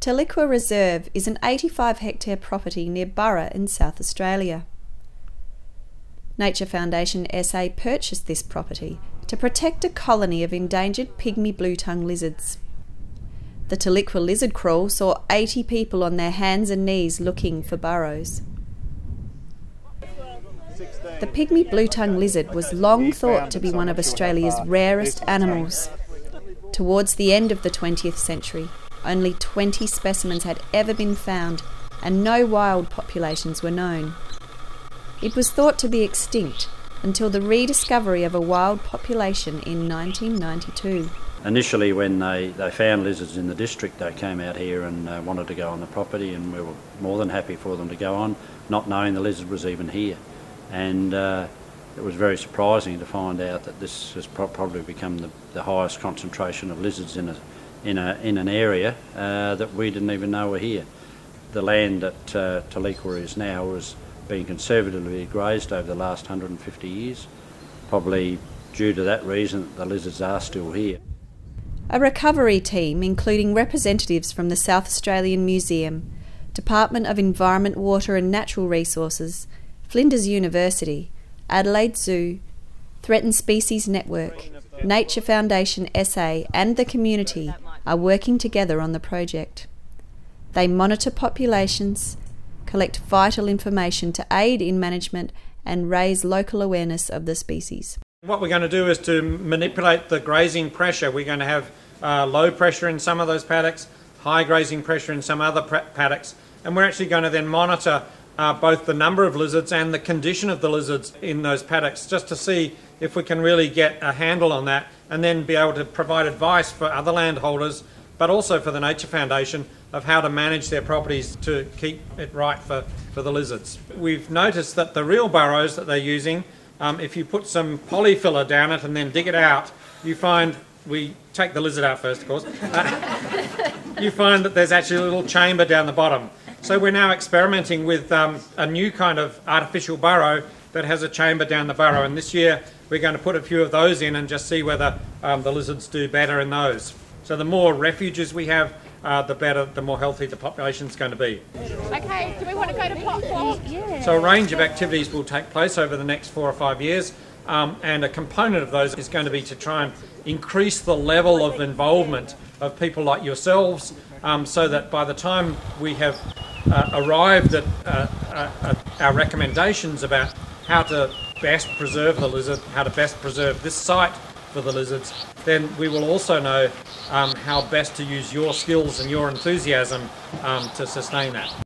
Tiliqua Reserve is an 85-hectare property near Burra in South Australia. Nature Foundation SA purchased this property to protect a colony of endangered Pygmy Bluetongue lizards. The Tiliqua Lizard Crawl saw 80 people on their hands and knees looking for burrows. The Pygmy Bluetongue Lizard was long thought to be one of Australia's rarest animals. Towards the end of the 20th century, only 20 specimens had ever been found and no wild populations were known. It was thought to be extinct until the rediscovery of a wild population in 1992. Initially, when they found lizards in the district, they came out here and wanted to go on the property, and we were more than happy for them to go on, not knowing the lizard was even here. And it was very surprising to find out that this has probably become the highest concentration of lizards in an area that we didn't even know were here. The land that Tiliqua is now was being conservatively grazed over the last 150 years, probably due to that reason that the lizards are still here. A recovery team, including representatives from the South Australian Museum, Department of Environment, Water and Natural Resources, Flinders University, Adelaide Zoo, Threatened Species Network, Nature Foundation SA and the community are working together on the project. They monitor populations, collect vital information to aid in management and raise local awareness of the species. What we're going to do is to manipulate the grazing pressure. We're going to have low pressure in some of those paddocks, high grazing pressure in some other paddocks, and we're actually going to then monitor both the number of lizards and the condition of the lizards in those paddocks, just to see if we can really get a handle on that and then be able to provide advice for other landholders, but also for the Nature Foundation, of how to manage their properties to keep it right for the lizards. We've noticed that the real burrows that they're using, if you put some polyfiller down it and then dig it out, you find, we take the lizard out first of course, you find that there's actually a little chamber down the bottom. So we're now experimenting with a new kind of artificial burrow that has a chamber down the burrow, and this year we're going to put a few of those in and just see whether the lizards do better in those. So the more refuges we have, the better, the more healthy the population's going to be. Okay, do we want to go to platform? Yeah. So a range of activities will take place over the next 4 or 5 years, and a component of those is going to be to try and increase the level of involvement of people like yourselves, so that by the time we have arrived at our recommendations about how to best preserve the lizard, how to best preserve this site for the lizards, then we will also know how best to use your skills and your enthusiasm to sustain that.